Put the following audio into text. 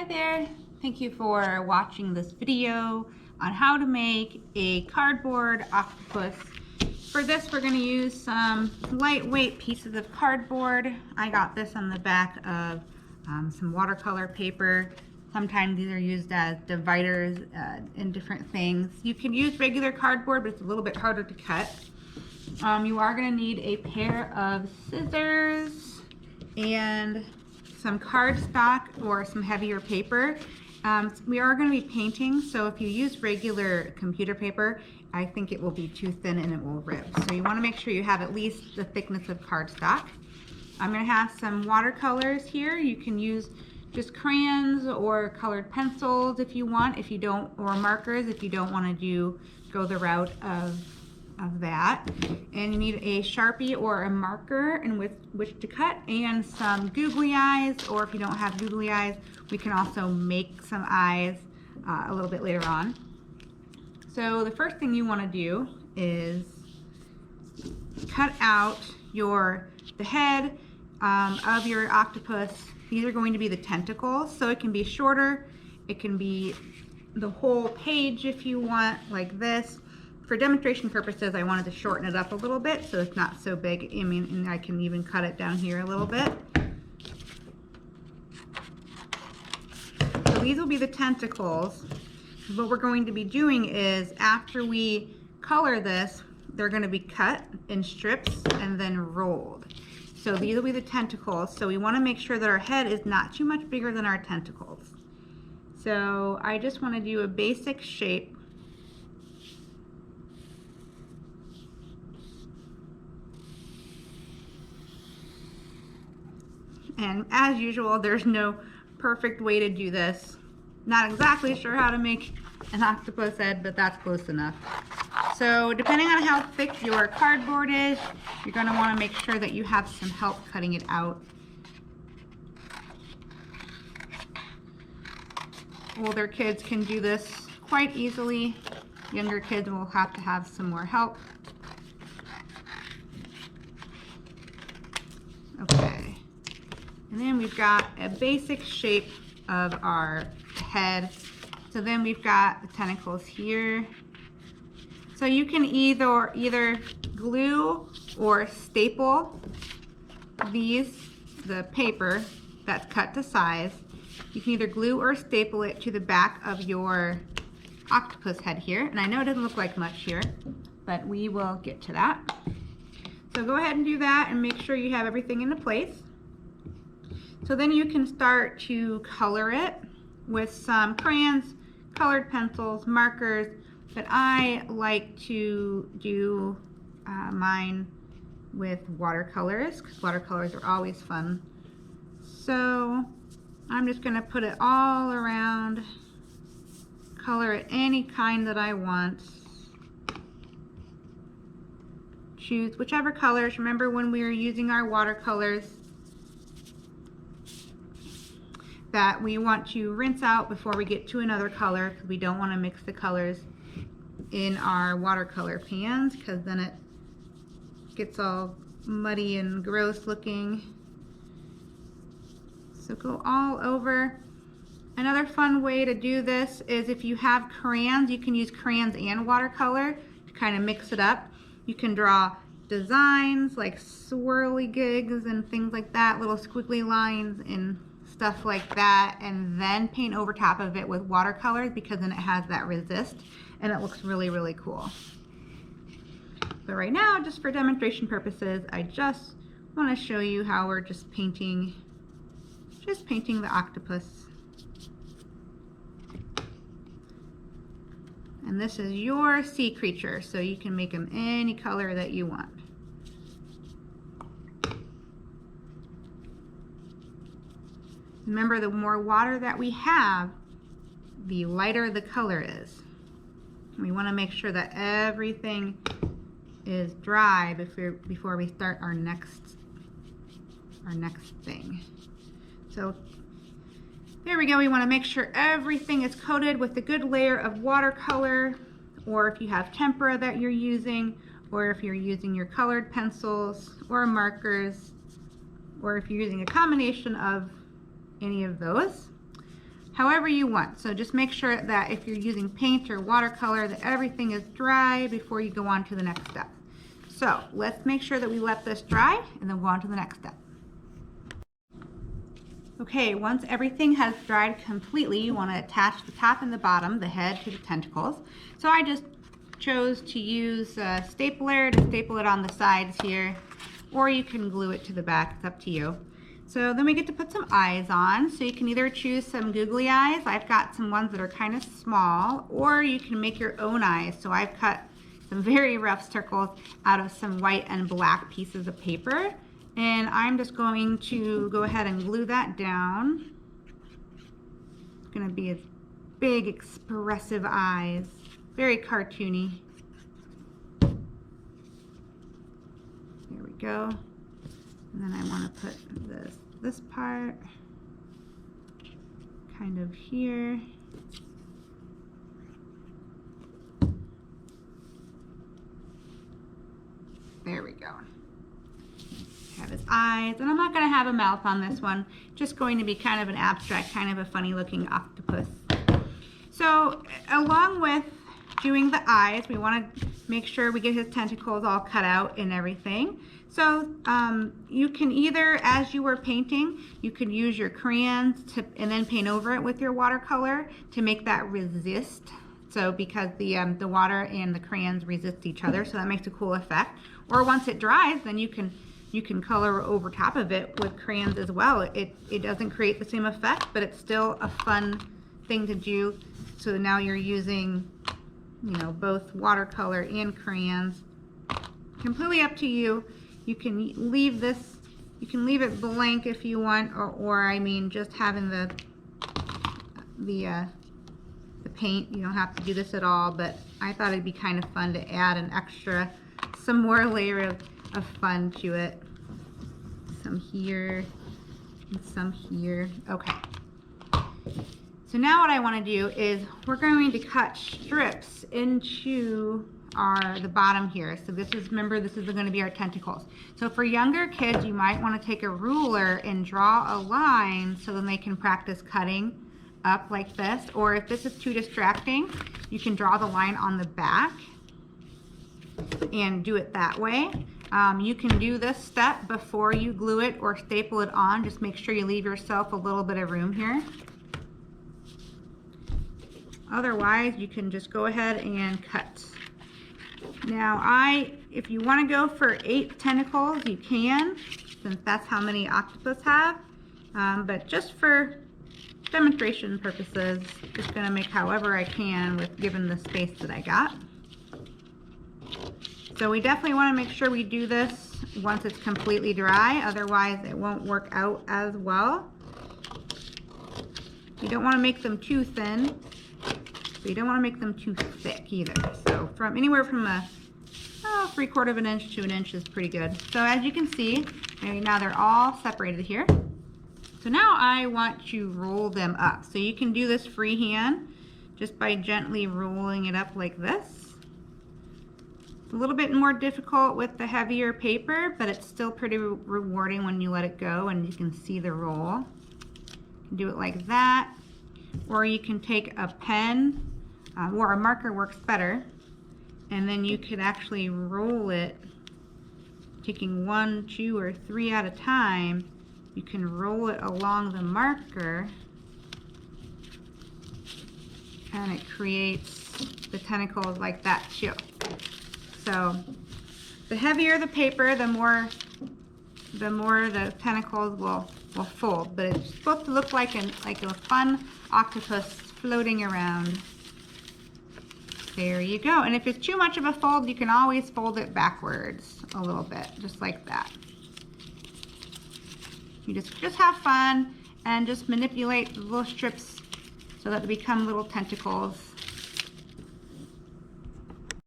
Hi there, thank you for watching this video on how to make a cardboard octopus. For this we're going to use some lightweight pieces of cardboard. I got this on the back of some watercolor paper. Sometimes these are used as dividers in different things. You can use regular cardboard, but it's a little bit harder to cut. You are going to need a pair of scissors and some cardstock or some heavier paper. We are going to be painting, so if you use regular computer paper, I think it will be too thin and it will rip. So you want to make sure you have at least the thickness of cardstock. I'm going to have some watercolors here. You can use just crayons or colored pencils if you want, if you don't, or markers if you don't want to go the route of that. And you need a Sharpie or a marker and with which to cut, and some googly eyes, or if you don't have googly eyes, we can also make some eyes a little bit later on. So the first thing you want to do is cut out the head of your octopus. These are going to be the tentacles, so it can be shorter, it can be the whole page if you want, like this. For demonstration purposes, I wanted to shorten it up a little bit so it's not so big. I mean, and I can even cut it down here a little bit. So these will be the tentacles. What we're going to be doing is, after we color this, they're going to be cut in strips and then rolled. So these will be the tentacles. So we want to make sure that our head is not too much bigger than our tentacles. So I just want to do a basic shape. And as usual, there's no perfect way to do this. Not exactly sure how to make an octopus head, but that's close enough. So depending on how thick your cardboard is, you're going to want to make sure that you have some help cutting it out. Older kids can do this quite easily. Younger kids will have to have some more help. Okay. And then we've got a basic shape of our head. So then we've got the tentacles here. So you can either glue or staple the paper that's cut to size. You can either glue or staple it to the back of your octopus head here. And I know it doesn't look like much here, but we will get to that. So go ahead and do that and make sure you have everything into place. So then you can start to color it with some crayons, colored pencils, markers, but I like to do mine with watercolors, because watercolors are always fun. So I'm just going to put it all around, color it any kind that I want. Choose whichever colors. Remember when we were using our watercolors that we want to rinse out before we get to another color, because we don't want to mix the colors in our watercolor pans, because then it gets all muddy and gross looking. So go all over. Another fun way to do this is, if you have crayons, you can use crayons and watercolor to kind of mix it up. You can draw designs like swirly gigs and things like that, little squiggly lines and stuff like that, and then paint over top of it with watercolors, because then it has that resist and it looks really, really cool. But right now, just for demonstration purposes, I just want to show you how we're just painting the octopus. And this is your sea creature, so you can make them any color that you want. Remember, the more water that we have, the lighter the color is. We want to make sure that everything is dry before we start our next thing. So there we go. We want to make sure everything is coated with a good layer of watercolor, or if you have tempera that you're using, or if you're using your colored pencils or markers, or if you're using a combination of any of those. however you want. So just make sure that if you're using paint or watercolor that everything is dry before you go on to the next step. So let's make sure that we let this dry and then go on to the next step. Okay, once everything has dried completely, you want to attach the top and the bottom, the head to the tentacles. So I just chose to use a stapler to staple it on the sides here, or you can glue it to the back, it's up to you. So then we get to put some eyes on. So you can either choose some googly eyes, I've got some ones that are kind of small, or you can make your own eyes. So I've cut some very rough circles out of some white and black pieces of paper. And I'm just going to go ahead and glue that down. It's going to be a big, expressive eyes. Very cartoony. There we go. And then I want to put this part kind of here. There we go. Have his eyes, and I'm not going to have a mouth on this one, just going to be kind of an abstract, kind of a funny looking octopus. So along with doing the eyes, we want to make sure we get his tentacles all cut out and everything. So you can either, as you were painting, you could use your crayons and then paint over it with your watercolor to make that resist. So because the water and the crayons resist each other, so that makes a cool effect. Or once it dries, then you can color over top of it with crayons as well. It doesn't create the same effect, but it's still a fun thing to do. So now you're using, you know, both watercolor and crayons. Completely up to you. You can leave this, you can leave it blank if you want, or I mean just having the paint. You don't have to do this at all, but I thought it'd be kind of fun to add an extra, some more layer of fun to it. Some here and some here. Okay. So now what I want to do is we're going to cut strips into the bottom here. So this is, remember, this is going to be our tentacles. So for younger kids, you might want to take a ruler and draw a line so then they can practice cutting up like this. Or if this is too distracting, you can draw the line on the back and do it that way. You can do this step before you glue it or staple it on. Just make sure you leave yourself a little bit of room here. Otherwise, you can just go ahead and cut. Now, if you want to go for 8 tentacles, you can, since that's how many octopus have. But just for demonstration purposes, just going to make however I can with given the space that I got. So we definitely want to make sure we do this once it's completely dry, otherwise it won't work out as well. You don't want to make them too thin, but you don't want to make them too thick either. So from anywhere from a 3/4 of an inch to an inch is pretty good. So as you can see, now they're all separated here. So now I want to roll them up. So you can do this freehand just by gently rolling it up like this. A little bit more difficult with the heavier paper, but it's still pretty rewarding when you let it go and you can see the roll. You can do it like that, or you can take a pen, or a marker works better, and then you could actually roll it, taking 1, 2, or 3 at a time. You can roll it along the marker, and it creates the tentacles like that too. So the heavier the paper, the more the tentacles will fold. But it's supposed to look like a fun octopus floating around. There you go. And if it's too much of a fold, you can always fold it backwards a little bit, just like that. You just have fun and just manipulate the little strips so that they become little tentacles.